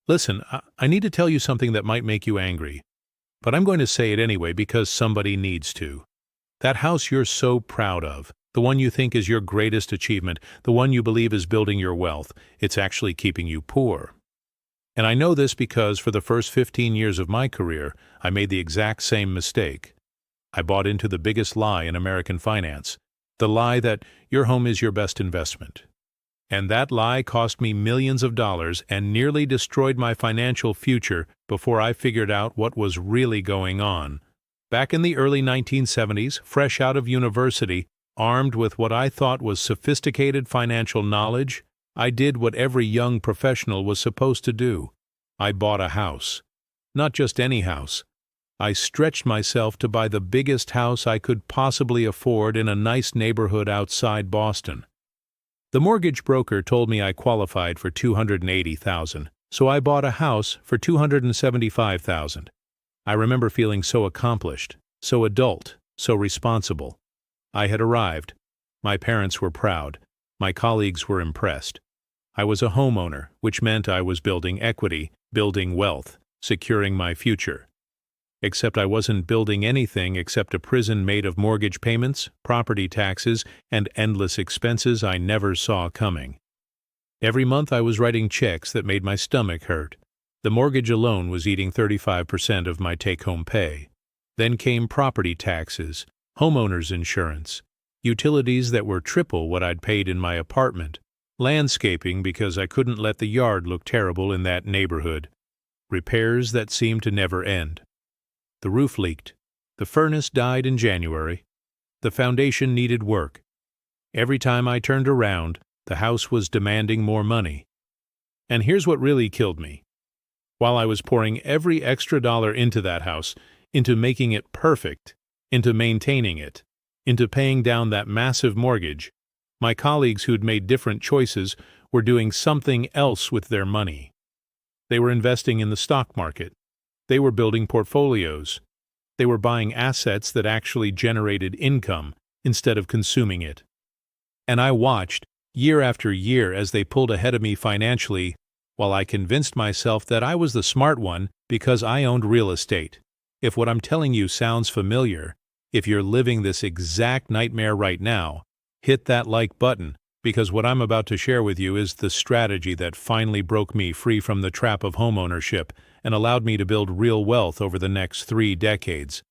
Listen, I need to tell you something that might make you angry, but I'm going to say it anyway because somebody needs to. That house you're so proud of, the one you think is your greatest achievement, the one you believe is building your wealth, it's actually keeping you poor. And I know this because for the first 15 years of my career, I made the exact same mistake. I bought into the biggest lie in American finance, the lie that your home is your best investment. And that lie cost me millions of dollars and nearly destroyed my financial future before I figured out what was really going on. Back in the early 1970s, fresh out of university, armed with what I thought was sophisticated financial knowledge, I did what every young professional was supposed to do. I bought a house. Not just any house. I stretched myself to buy the biggest house I could possibly afford in a nice neighborhood outside Boston. The mortgage broker told me I qualified for $280,000, so I bought a house for $275,000. I remember feeling so accomplished, so adult, so responsible. I had arrived. My parents were proud. My colleagues were impressed. I was a homeowner, which meant I was building equity, building wealth, securing my future. Except I wasn't building anything except a prison made of mortgage payments, property taxes, and endless expenses I never saw coming. Every month I was writing checks that made my stomach hurt. The mortgage alone was eating 35% of my take-home pay. Then came property taxes, homeowners insurance, utilities that were triple what I'd paid in my apartment, landscaping because I couldn't let the yard look terrible in that neighborhood, repairs that seemed to never end. The roof leaked. The furnace died in January. The foundation needed work. Every time I turned around, the house was demanding more money. And here's what really killed me. While I was pouring every extra dollar into that house, into making it perfect, into maintaining it, into paying down that massive mortgage, my colleagues who'd made different choices were doing something else with their money. They were investing in the stock market. They were building portfolios. They were buying assets that actually generated income instead of consuming it. And I watched, year after year, as they pulled ahead of me financially, while I convinced myself that I was the smart one because I owned real estate. If what I'm telling you sounds familiar, if you're living this exact nightmare right now, hit that like button, because what I'm about to share with you is the strategy that finally broke me free from the trap of homeownership and allowed me to build real wealth over the next 3 decades.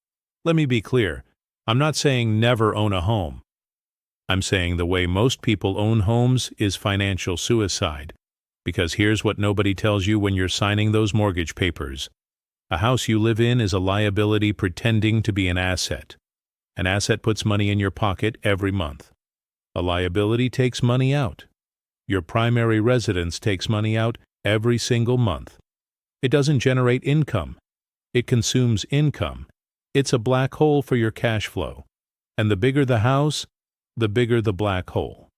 Let me be clear, I'm not saying never own a home. I'm saying the way most people own homes is financial suicide. Because here's what nobody tells you when you're signing those mortgage papers. A house you live in is a liability pretending to be an asset. An asset puts money in your pocket every month. A liability takes money out. Your primary residence takes money out every single month. It doesn't generate income. It consumes income. It's a black hole for your cash flow. And the bigger the house, the bigger the black hole.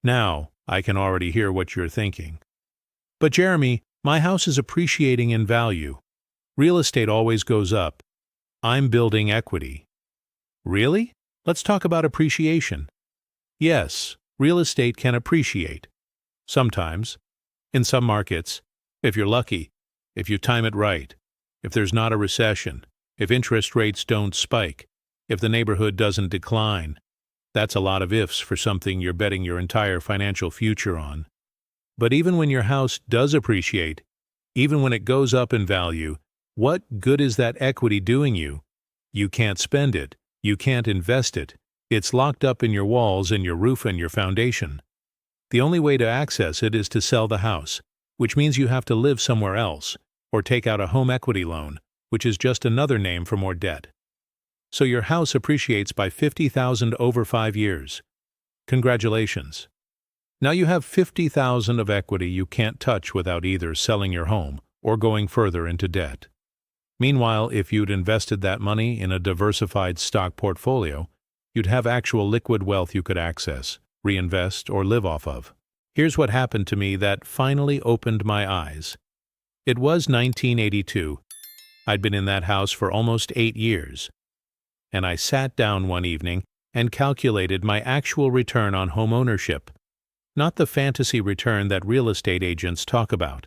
Now, I can already hear what you're thinking. But Jeremy, my house is appreciating in value. Real estate always goes up. I'm building equity. Really? Let's talk about appreciation. Yes, real estate can appreciate. Sometimes. In some markets. If you're lucky. If you time it right. If there's not a recession. If interest rates don't spike. If the neighborhood doesn't decline. That's a lot of ifs for something you're betting your entire financial future on. But even when your house does appreciate, even when it goes up in value, what good is that equity doing you? You can't spend it. You can't invest it. It's locked up in your walls and your roof and your foundation. The only way to access it is to sell the house, which means you have to live somewhere else, or take out a home equity loan, which is just another name for more debt. So your house appreciates by $50,000 over 5 years. Congratulations. Now you have $50,000 of equity you can't touch without either selling your home or going further into debt. Meanwhile, if you'd invested that money in a diversified stock portfolio, you'd have actual liquid wealth you could access, reinvest, or live off of. Here's what happened to me that finally opened my eyes. It was 1982. I'd been in that house for almost 8 years. And I sat down one evening and calculated my actual return on home ownership. Not the fantasy return that real estate agents talk about.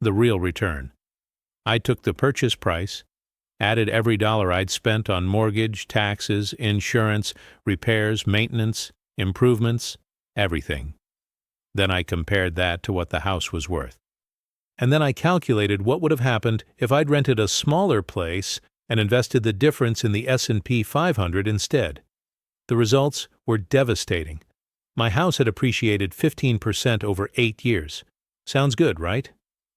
the real return. I took the purchase price, added every dollar I'd spent on mortgage, taxes, insurance, repairs, maintenance, improvements, everything. Then I compared that to what the house was worth. And then I calculated what would have happened if I'd rented a smaller place and invested the difference in the S&P 500 instead. The results were devastating. My house had appreciated 15% over 8 years. Sounds good, right?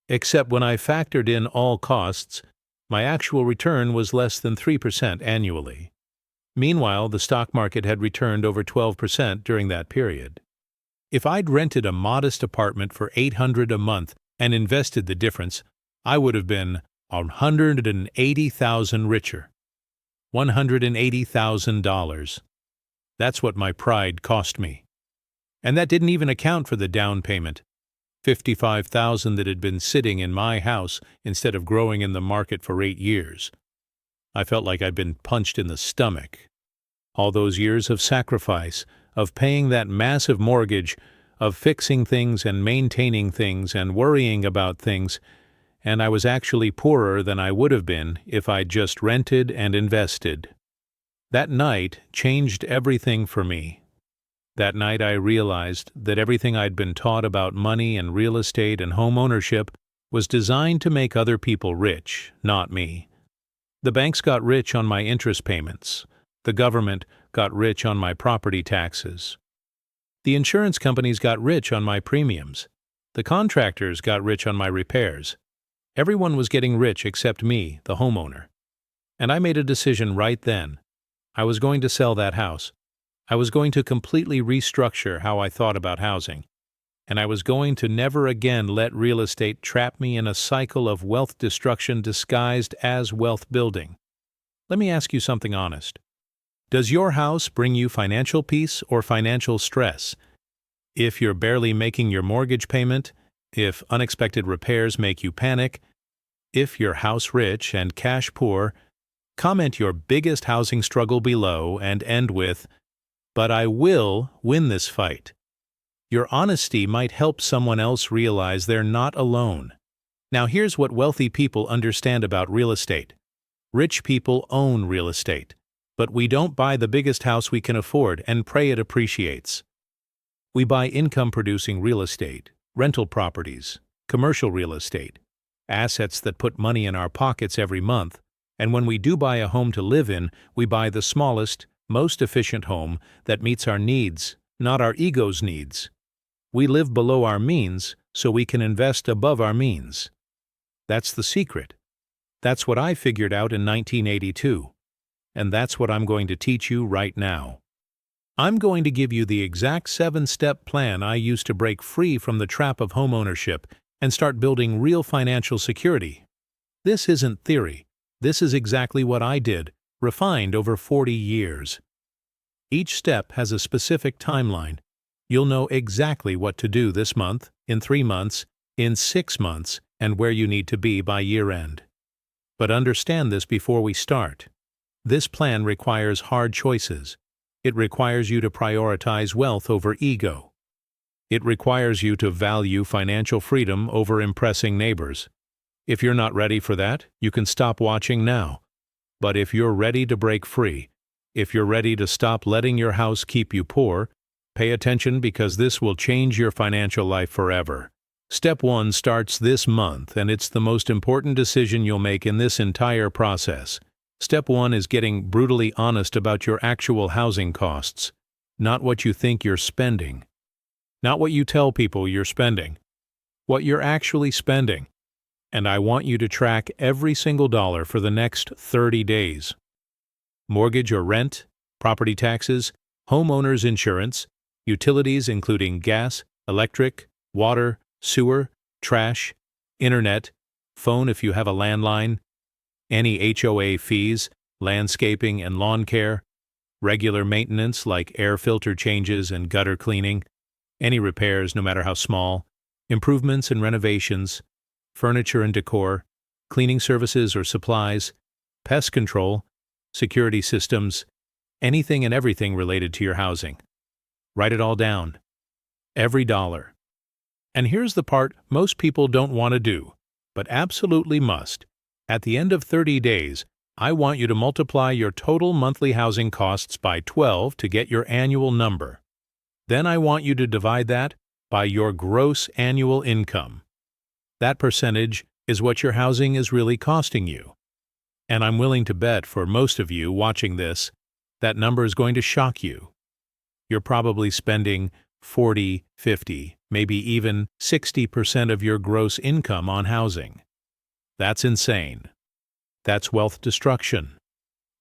Except when I factored in all costs, my actual return was less than 3% annually. Meanwhile, the stock market had returned over 12% during that period. If I'd rented a modest apartment for $800 a month and invested the difference, I would have been $180,000 richer. $180,000. That's what my pride cost me. And that didn't even account for the down payment, $55,000 that had been sitting in my house instead of growing in the market for 8 years. I felt like I'd been punched in the stomach. All those years of sacrifice, of paying that massive mortgage, of fixing things and maintaining things and worrying about things, and I was actually poorer than I would have been if I'd just rented and invested. That night changed everything for me. That night I realized that everything I'd been taught about money and real estate and home ownership was designed to make other people rich, not me. The banks got rich on my interest payments. The government got rich on my property taxes. The insurance companies got rich on my premiums. The contractors got rich on my repairs. Everyone was getting rich except me, the homeowner. And I made a decision right then. I was going to sell that house. I was going to completely restructure how I thought about housing. And I was going to never again let real estate trap me in a cycle of wealth destruction disguised as wealth building. Let me ask you something honest. Does your house bring you financial peace or financial stress? If you're barely making your mortgage payment, if unexpected repairs make you panic, if you're house rich and cash poor, comment your biggest housing struggle below and end with, "But I will win this fight." Your honesty might help someone else realize they're not alone. Now here's what wealthy people understand about real estate. Rich people own real estate, but we don't buy the biggest house we can afford and pray it appreciates. We buy income-producing real estate, rental properties, commercial real estate, assets that put money in our pockets every month, and when we do buy a home to live in, we buy the smallest, most efficient home that meets our needs, not our ego's needs. We live below our means so we can invest above our means. That's the secret. That's what I figured out in 1982. And that's what I'm going to teach you right now. I'm going to give you the exact 7-step plan I used to break free from the trap of homeownership and start building real financial security. This isn't theory. This is exactly what I did, refined over 40 years. Each step has a specific timeline. You'll know exactly what to do this month, in 3 months, in 6 months, and where you need to be by year-end. But understand this before we start. This plan requires hard choices. It requires you to prioritize wealth over ego. It requires you to value financial freedom over impressing neighbors. If you're not ready for that, you can stop watching now. But if you're ready to break free, if you're ready to stop letting your house keep you poor, pay attention because this will change your financial life forever. Step 1 starts this month, and it's the most important decision you'll make in this entire process. Step 1 is getting brutally honest about your actual housing costs, not what you think you're spending. Not what you tell people you're spending. What you're actually spending. And I want you to track every single dollar for the next 30 days. Mortgage or rent, property taxes, homeowner's insurance, utilities including gas, electric, water, sewer, trash, internet, phone if you have a landline, any HOA fees, landscaping and lawn care, regular maintenance like air filter changes and gutter cleaning, any repairs no matter how small, improvements and renovations, furniture and decor, cleaning services or supplies, pest control, security systems, anything and everything related to your housing. Write it all down. Every dollar. And here's the part most people don't want to do. but absolutely must. At the end of 30 days, I want you to multiply your total monthly housing costs by 12 to get your annual number. Then I want you to divide that by your gross annual income. That percentage is what your housing is really costing you. And I'm willing to bet for most of you watching this, that number is going to shock you. You're probably spending 40, 50, maybe even 60% of your gross income on housing. That's insane. That's wealth destruction.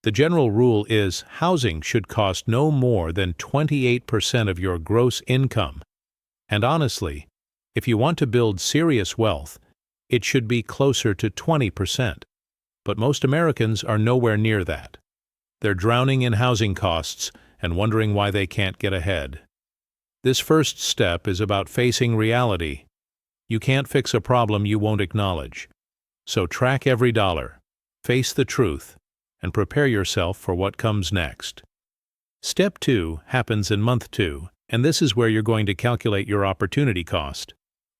The general rule is housing should cost no more than 28% of your gross income. And honestly, if you want to build serious wealth, it should be closer to 20%. But most Americans are nowhere near that. They're drowning in housing costs and wondering why they can't get ahead. This first step is about facing reality. You can't fix a problem you won't acknowledge. So track every dollar, face the truth, and prepare yourself for what comes next. Step 2 happens in month 2, and this is where you're going to calculate your opportunity cost.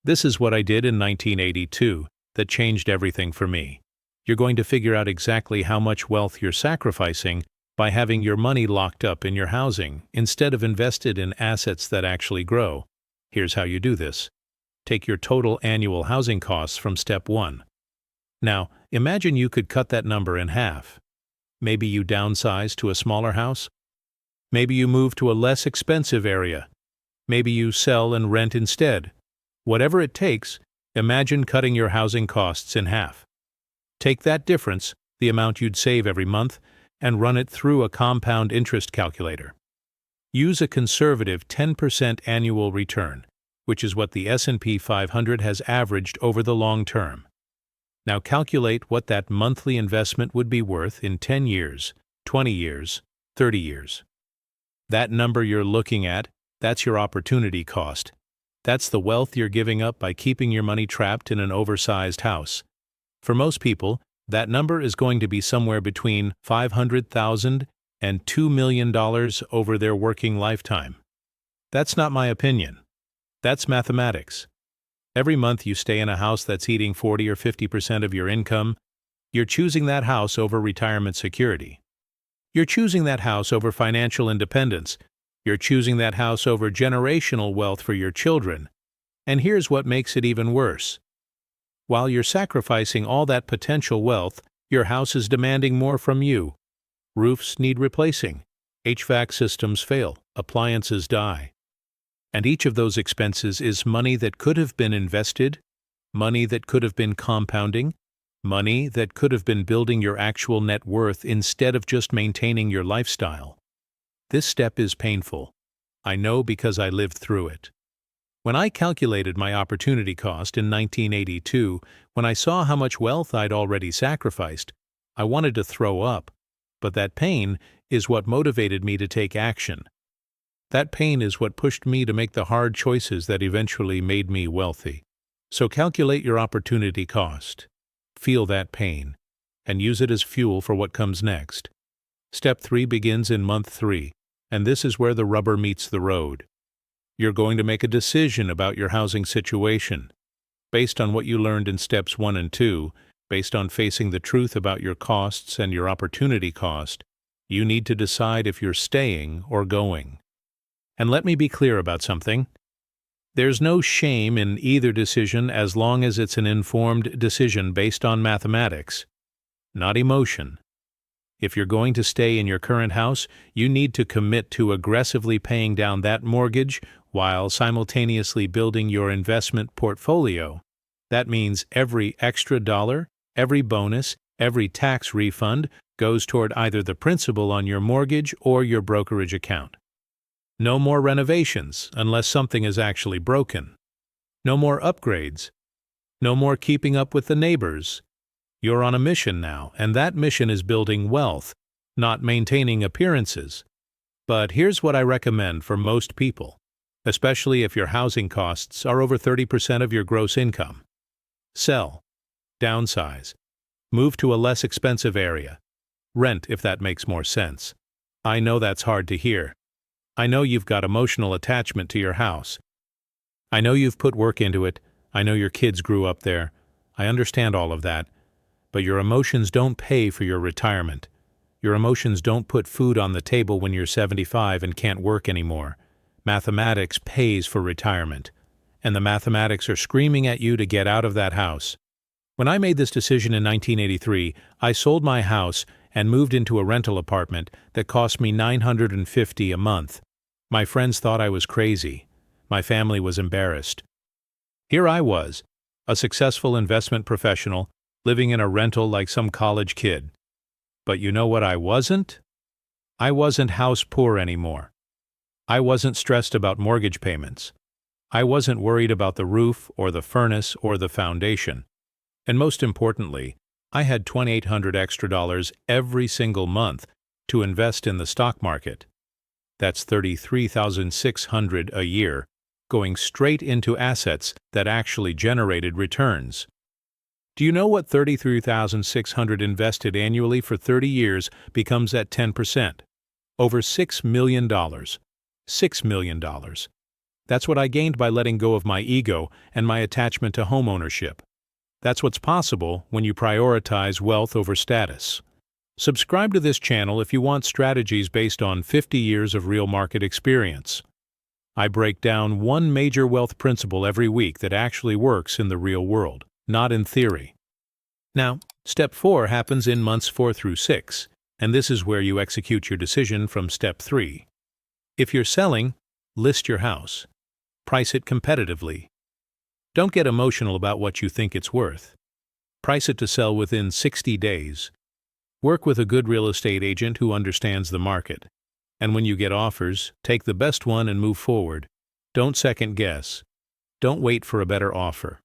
This is what I did in 1982 that changed everything for me. You're going to figure out exactly how much wealth you're sacrificing by having your money locked up in your housing instead of invested in assets that actually grow. Here's how you do this. Take your total annual housing costs from step 1. Now, imagine you could cut that number in half. Maybe you downsize to a smaller house. Maybe you move to a less expensive area. Maybe you sell and rent instead. Whatever it takes, imagine cutting your housing costs in half. Take that difference, the amount you'd save every month, and run it through a compound interest calculator. Use a conservative 10% annual return, which is what the S&P 500 has averaged over the long term. Now calculate what that monthly investment would be worth in 10 years, 20 years, 30 years. That number you're looking at, that's your opportunity cost. That's the wealth you're giving up by keeping your money trapped in an oversized house. For most people, that number is going to be somewhere between $500,000 and $2 million over their working lifetime. That's not my opinion. That's mathematics. Every month you stay in a house that's eating 40 or 50% of your income, you're choosing that house over retirement security. You're choosing that house over financial independence. You're choosing that house over generational wealth for your children. And here's what makes it even worse. While you're sacrificing all that potential wealth, your house is demanding more from you. Roofs need replacing. HVAC systems fail. Appliances die. And each of those expenses is money that could have been invested, money that could have been compounding, money that could have been building your actual net worth instead of just maintaining your lifestyle. This step is painful. I know because I lived through it. When I calculated my opportunity cost in 1982, when I saw how much wealth I'd already sacrificed, I wanted to throw up. But that pain is what motivated me to take action. That pain is what pushed me to make the hard choices that eventually made me wealthy. So calculate your opportunity cost. Feel that pain, and use it as fuel for what comes next. Step 3 begins in month 3, and this is where the rubber meets the road. You're going to make a decision about your housing situation. Based on what you learned in steps 1 and 2, based on facing the truth about your costs and your opportunity cost, you need to decide if you're staying or going. And let me be clear about something. There's no shame in either decision as long as it's an informed decision based on mathematics, not emotion. If you're going to stay in your current house, you need to commit to aggressively paying down that mortgage while simultaneously building your investment portfolio. That means every extra dollar, every bonus, every tax refund goes toward either the principal on your mortgage or your brokerage account. No more renovations unless something is actually broken. No more upgrades. No more keeping up with the neighbors. You're on a mission now, and that mission is building wealth, not maintaining appearances. But here's what I recommend for most people, especially if your housing costs are over 30% of your gross income. Sell. Downsize. Move to a less expensive area. Rent if that makes more sense. I know that's hard to hear. I know you've got emotional attachment to your house. I know you've put work into it. I know your kids grew up there. I understand all of that, but your emotions don't pay for your retirement. Your emotions don't put food on the table when you're 75 and can't work anymore. Mathematics pays for retirement, and the mathematics are screaming at you to get out of that house. When I made this decision in 1983, I sold my house and moved into a rental apartment that cost me $950 a month. My friends thought I was crazy. My family was embarrassed. Here I was, a successful investment professional, living in a rental like some college kid. But you know what I wasn't? I wasn't house poor anymore. I wasn't stressed about mortgage payments. I wasn't worried about the roof or the furnace or the foundation. And most importantly, I had $2,800 extra every single month to invest in the stock market. That's $33,600 a year, going straight into assets that actually generated returns. Do you know what $33,600 invested annually for 30 years becomes at 10%? Over $6 million. $6 million. That's what I gained by letting go of my ego and my attachment to homeownership. That's what's possible when you prioritize wealth over status. Subscribe to this channel if you want strategies based on 50 years of real market experience. I break down one major wealth principle every week that actually works in the real world, not in theory. Now, Step 4 happens in months 4 through 6, and this is where you execute your decision from Step 3. If you're selling, list your house. Price it competitively. Don't get emotional about what you think it's worth. Price it to sell within 60 days. Work with a good real estate agent who understands the market. And when you get offers, take the best one and move forward. Don't second guess. Don't wait for a better offer.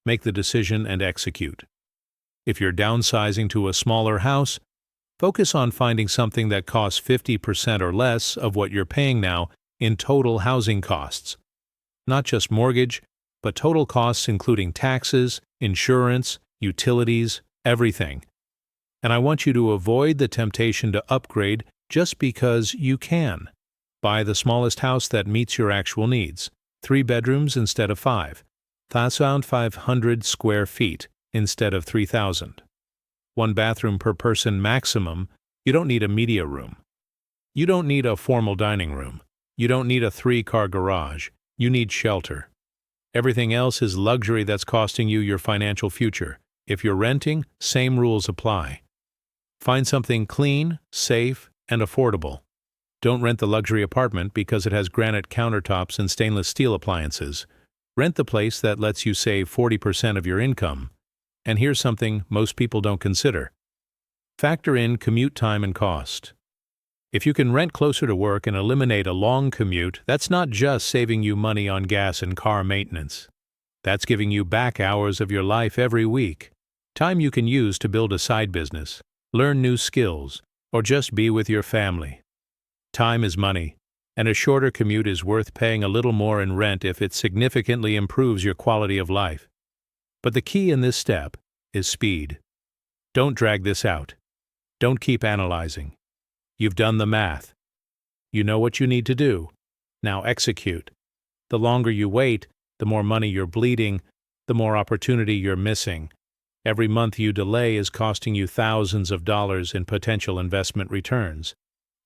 Make the decision and execute. If you're downsizing to a smaller house, focus on finding something that costs 50% or less of what you're paying now in total housing costs. Not just mortgage, but total costs including taxes, insurance, utilities, everything. And I want you to avoid the temptation to upgrade just because you can. Buy the smallest house that meets your actual needs. 3 bedrooms instead of 5. 1,500 square feet instead of 3,000. 1 bathroom per person maximum. You don't need a media room. You don't need a formal dining room. You don't need a 3-car garage. You need shelter. Everything else is luxury that's costing you your financial future. If you're renting, same rules apply. Find something clean, safe, and affordable. Don't rent the luxury apartment because it has granite countertops and stainless steel appliances. Rent the place that lets you save 40% of your income. And here's something most people don't consider. Factor in commute time and cost. If you can rent closer to work and eliminate a long commute, that's not just saving you money on gas and car maintenance. That's giving you back hours of your life every week. Time you can use to build a side business, learn new skills, or just be with your family. Time is money, and a shorter commute is worth paying a little more in rent if it significantly improves your quality of life. But the key in this step is speed. Don't drag this out. Don't keep analyzing. You've done the math. You know what you need to do. Now execute. The longer you wait, the more money you're bleeding, the more opportunity you're missing. Every month you delay is costing you thousands of dollars in potential investment returns.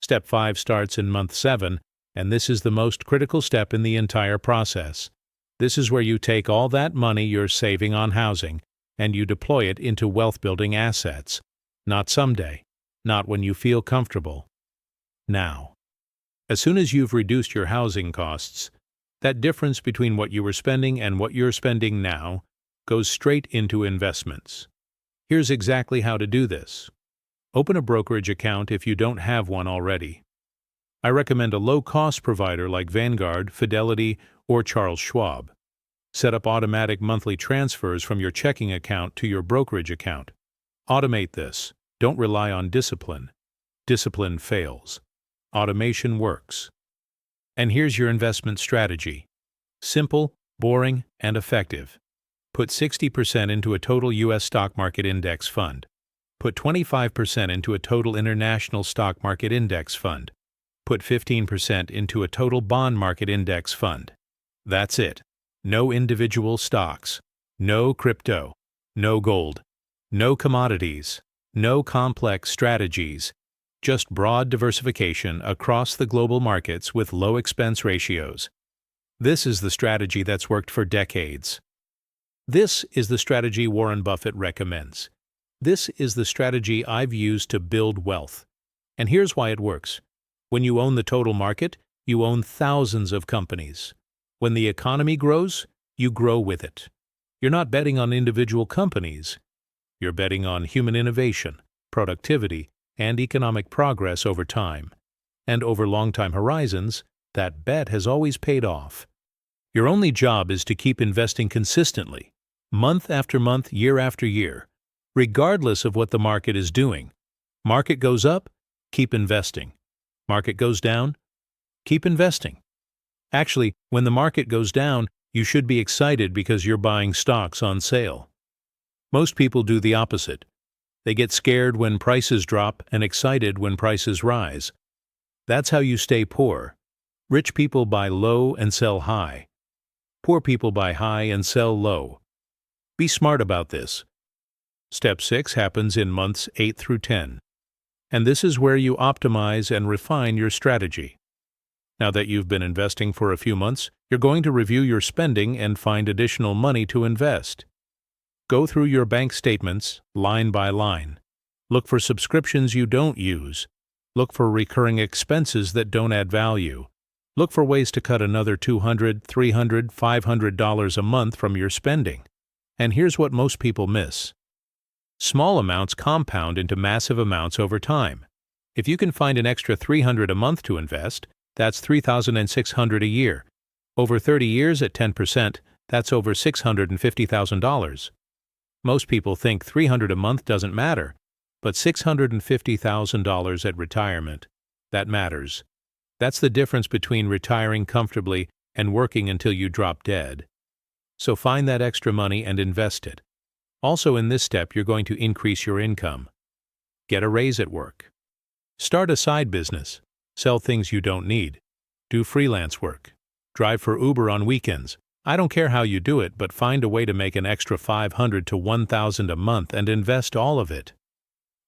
Step 5 starts in month 7, and this is the most critical step in the entire process. This is where you take all that money you're saving on housing and you deploy it into wealth-building assets. Not someday. Not when you feel comfortable. Now. As soon as you've reduced your housing costs, that difference between what you were spending and what you're spending now goes straight into investments. Here's exactly how to do this. Open a brokerage account if you don't have one already. I recommend a low-cost provider like Vanguard, Fidelity, or Charles Schwab. Set up automatic monthly transfers from your checking account to your brokerage account. Automate this. Don't rely on discipline. Discipline fails. Automation works. And here's your investment strategy. Simple, boring, and effective. Put 60% into a total U.S. stock market index fund. Put 25% into a total international stock market index fund. Put 15% into a total bond market index fund. That's it. No individual stocks. No crypto. No gold. No commodities. No complex strategies. Just broad diversification across the global markets with low expense ratios. This is the strategy that's worked for decades. This is the strategy Warren Buffett recommends. This is the strategy I've used to build wealth. And here's why it works. When you own the total market, you own thousands of companies. When the economy grows, you grow with it. You're not betting on individual companies. You're betting on human innovation, productivity, and economic progress over time. And over long-time horizons, that bet has always paid off. Your only job is to keep investing consistently, month after month, year after year, regardless of what the market is doing. Market goes up, keep investing. Market goes down, keep investing. Actually, when the market goes down, you should be excited because you're buying stocks on sale. Most people do the opposite. They get scared when prices drop and excited when prices rise. That's how you stay poor. Rich people buy low and sell high. Poor people buy high and sell low. Be smart about this. Step 6 happens in months 8 through 10. And this is where you optimize and refine your strategy. Now that you've been investing for a few months, you're going to review your spending and find additional money to invest. Go through your bank statements line by line. Look for subscriptions you don't use. Look for recurring expenses that don't add value. Look for ways to cut another $200, $300, $500 a month from your spending. And here's what most people miss. Small amounts compound into massive amounts over time. If you can find an extra $300 a month to invest, that's $3,600 a year. Over 30 years at 10%, that's over $650,000. Most people think $300 a month doesn't matter, but $650,000 at retirement, that matters. That's the difference between retiring comfortably and working until you drop dead. So find that extra money and invest it. Also in this step, you're going to increase your income. Get a raise at work. Start a side business. Sell things you don't need. Do freelance work. Drive for Uber on weekends. I don't care how you do it, but find a way to make an extra $500 to $1,000 a month and invest all of it.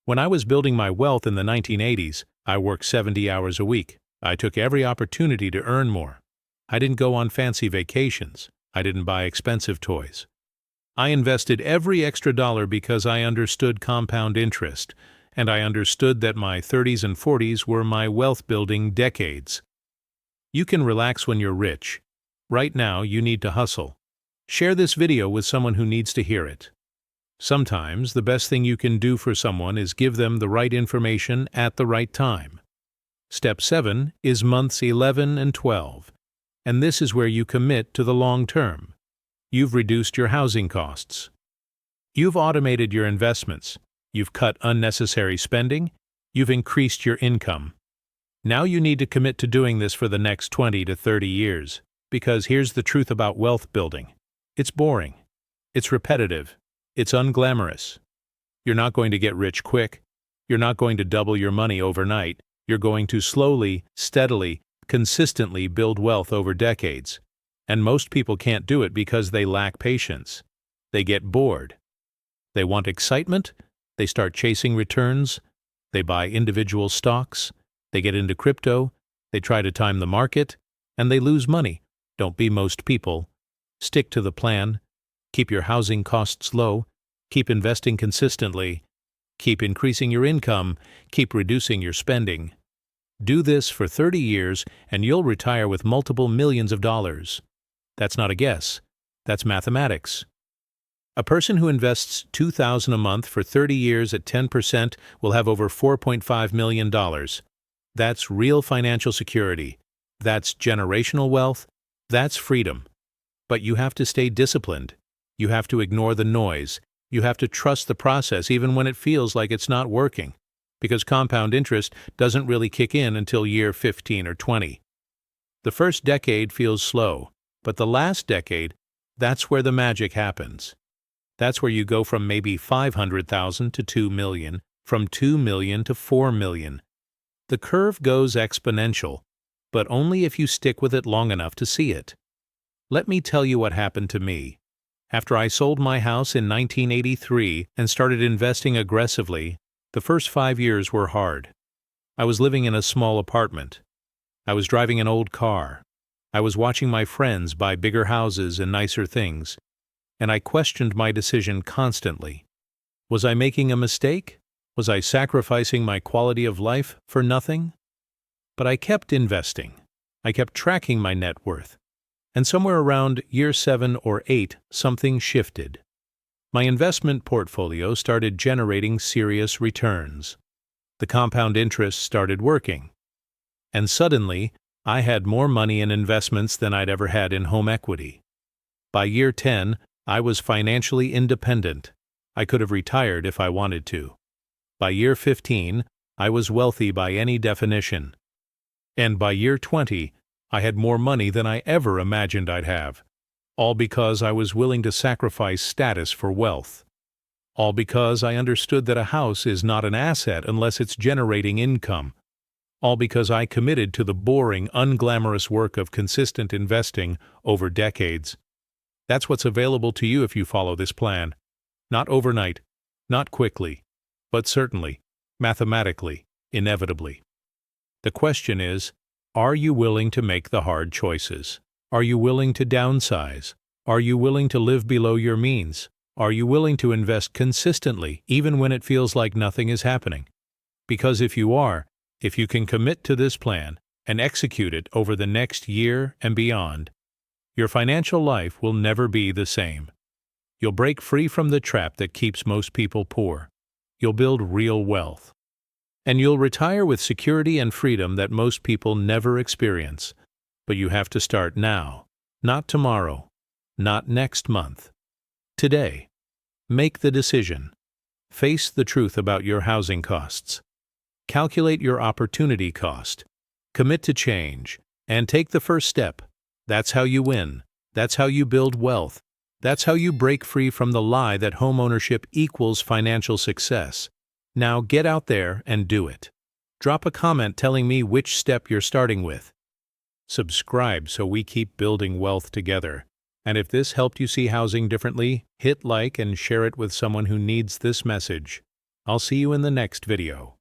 When I was building my wealth in the 1980s, I worked 70 hours a week. I took every opportunity to earn more. I didn't go on fancy vacations. I didn't buy expensive toys. I invested every extra dollar because I understood compound interest, and I understood that my 30s and 40s were my wealth-building decades. You can relax when you're rich. Right now, you need to hustle. Share this video with someone who needs to hear it. Sometimes, the best thing you can do for someone is give them the right information at the right time. Step 7 is months 11 and 12, and this is where you commit to the long term. You've reduced your housing costs. You've automated your investments. You've cut unnecessary spending. You've increased your income. Now you need to commit to doing this for the next 20 to 30 years, because here's the truth about wealth building. It's boring. It's repetitive. It's unglamorous. You're not going to get rich quick. You're not going to double your money overnight. You're going to slowly, steadily, consistently build wealth over decades. And most people can't do it because they lack patience. They get bored. They want excitement. They start chasing returns. They buy individual stocks. They get into crypto. They try to time the market. And they lose money. Don't be most people. Stick to the plan. Keep your housing costs low. Keep investing consistently. Keep increasing your income. Keep reducing your spending. Do this for 30 years and you'll retire with multiple millions of dollars. That's not a guess. That's mathematics. A person who invests $2,000 a month for 30 years at 10% will have over $4.5 million. That's real financial security. That's generational wealth. That's freedom. But you have to stay disciplined. You have to ignore the noise. You have to trust the process even when it feels like it's not working, because compound interest doesn't really kick in until year 15 or 20. The first decade feels slow, but the last decade, that's where the magic happens. That's where you go from maybe 500,000 to 2 million, from 2 million to 4 million. The curve goes exponential, but only if you stick with it long enough to see it. Let me tell you what happened to me. After I sold my house in 1983 and started investing aggressively, the first 5 years were hard. I was living in a small apartment. I was driving an old car. I was watching my friends buy bigger houses and nicer things, and I questioned my decision constantly. Was I making a mistake? Was I sacrificing my quality of life for nothing? But I kept investing. I kept tracking my net worth. And somewhere around year 7 or 8, something shifted. My investment portfolio started generating serious returns. The compound interest started working. And suddenly, I had more money in investments than I'd ever had in home equity. By year 10, I was financially independent. I could have retired if I wanted to. By year 15, I was wealthy by any definition. And by year 20, I had more money than I ever imagined I'd have. All because I was willing to sacrifice status for wealth. All because I understood that a house is not an asset unless it's generating income. All because I committed to the boring, unglamorous work of consistent investing over decades. That's what's available to you if you follow this plan. Not overnight, not quickly, but certainly, mathematically, inevitably. The question is, are you willing to make the hard choices? Are you willing to downsize? Are you willing to live below your means? Are you willing to invest consistently, even when it feels like nothing is happening? Because if you are, if you can commit to this plan and execute it over the next year and beyond, your financial life will never be the same. You'll break free from the trap that keeps most people poor. You'll build real wealth. And you'll retire with security and freedom that most people never experience. But you have to start now, not tomorrow, not next month. Today. Make the decision. Face the truth about your housing costs. Calculate your opportunity cost. Commit to change. And take the first step. That's how you win. That's how you build wealth. That's how you break free from the lie that homeownership equals financial success. Now get out there and do it. Drop a comment telling me which step you're starting with. Subscribe so we keep building wealth together. And if this helped you see housing differently, hit like and share it with someone who needs this message. I'll see you in the next video.